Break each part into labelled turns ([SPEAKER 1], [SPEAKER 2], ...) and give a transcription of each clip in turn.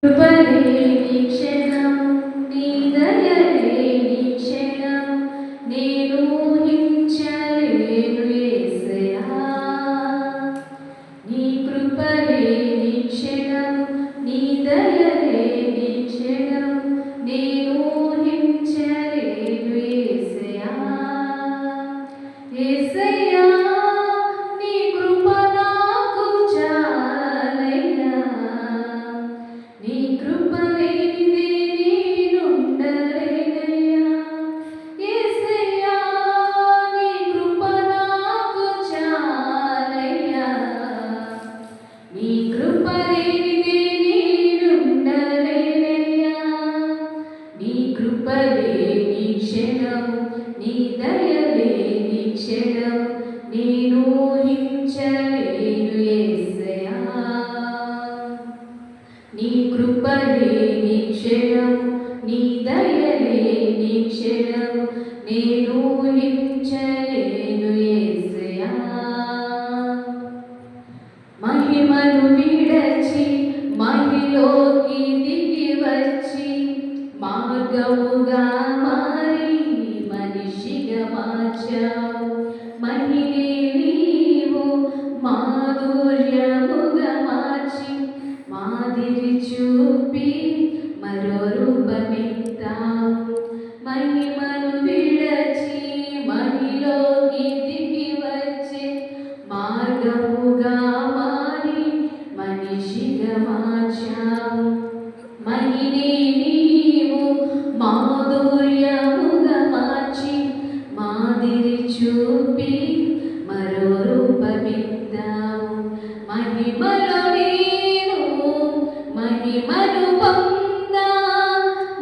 [SPEAKER 1] కృపలేని క్షణం నీ దయలేని క్షణం నేను ఊహించలేను యేసయ్యా. నీ కృపలేని క్షణం నీ దయలేని క్షణం నేను ఊహించలేను యేసయ్యా. యేసయ్యా నీ కృప నాకు చాలయ్యా. నీ కృప లేనిదే నేనుండలేనయ్యా. యేసయ్యా నీ కృప నాకు చాలయ్యా. నీ కృప లేనిదే నేనుండలేనయ్యా. నీ కృప లేని క్షణం నీ దయ లేని క్షణం నేను ఊహించలేను యేసయ్యా. నీ కృప లేని క్షణం నీ దయ లేని క్షణం నేను ఊహించలేను యేసయ్యా. మహిమను విడచి మహిలోకి దిగి వచ్చి మార్గముగా మారి మనిషిగా మార్చావు. మహినే నీవు మాధుర్యముగా మార్చి మాదిరి చూపి మరో రూపమెత్తావు. మహిమను విడచి మహిలోకి దిగి వచ్చి మార్గముగా మారి మనిషిగా మార్చావు. మహినే నీవు మాధుర్యముగా మార్చి మాదిరి చూపి మరో రూపమెత్తావు. మహిమలో నేను మహిమను పొందా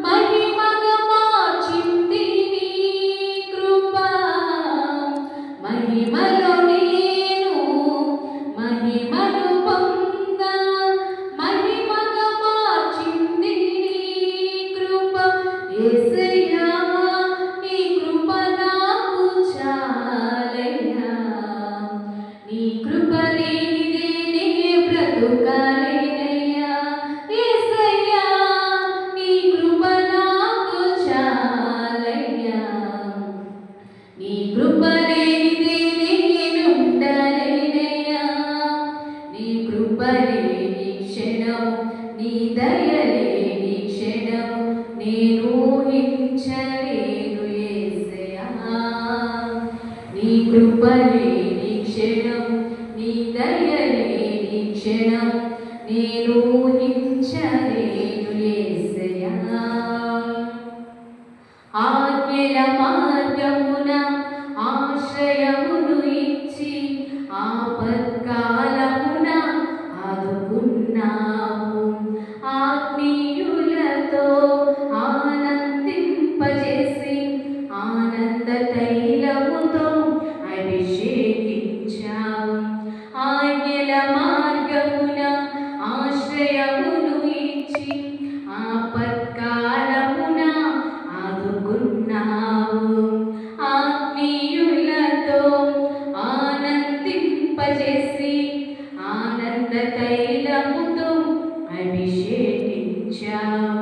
[SPEAKER 1] మహిమగా మార్చింది నీ కృప. మహిమలో నేను మహిమను పొందా మహిమగా మార్చింది నీ కృప. యేసయ్యా నీ కృప నాకు చాలయ్యా. నీ కృప లేనిదే నే బ్రతుకలేనయ్యా. యేసయ్యా నీ కృప నాకు చాలయ్యా. నీ కృప లేనిదే నేనుండలేనయ్యా. నీ కృప లేని క్షణం నీ దయ లేని క్షణం నేను ఊహించలేను యేసయ్యా. నీ కృప లేని క్షణం నీ దయ లేని క్షణం నేను ఊహించలేను యేసయ్యా. ఆజ్ఞల మార్గమున ఆశ్రయమును ఇచ్చి ఆపత్కాలమున ఆదుకున్నావు. ఆత్మీయులతో ఆనందింపజేసి ఆనంద తైలముతో అభిషేకించావు. ఆజ్ఞల మార్గమున ఆశ్రయమును ఇచ్చి ఆపత్కాలమున ఆదుకున్నావు. ఆత్మీయులతో ఆనందింపజేసి ఆనంద తైలముతో అభిషేకించావు.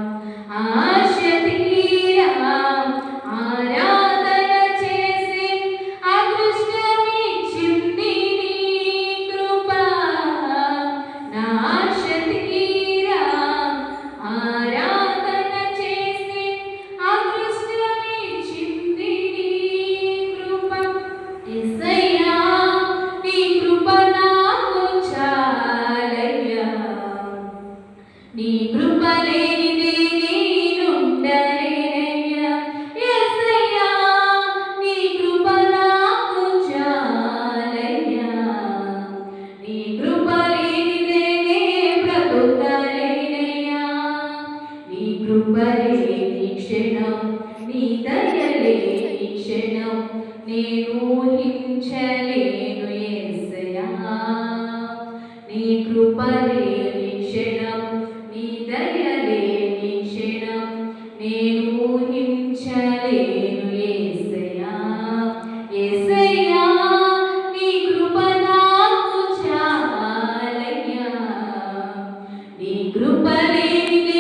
[SPEAKER 1] ఆశ తీరా ఆరాధన చేసి అదృష్టమిచ్చింది నీ కృప. నా ఆశ తీరా ఆరాధన చేసి అదృష్టమిచ్చింది నీ కృప. యేసయ్యా నీ కృప నాకు చాలయ్యా. నీ కృప లేనిదే నేనుండలేనయ్యా. యేసయ్యా నీ కృప నాకు చాలయ్యా. నీ కృప లేనిదే నే బ్రతుకలేనయ్యా. నీ కృప లేని క్షణం నీ దయ లేని క్షణం నేను ఊహించలేను యేసయ్యా. నీ కృప లేని క్షణం నీ దయ లేని క్షణం నేను ఊహించలేను యేసయ్యా. యేసయ్యా నీ కృప నాకు చాలయ్యా. నీ కృప లేనిదే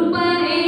[SPEAKER 1] కృపలే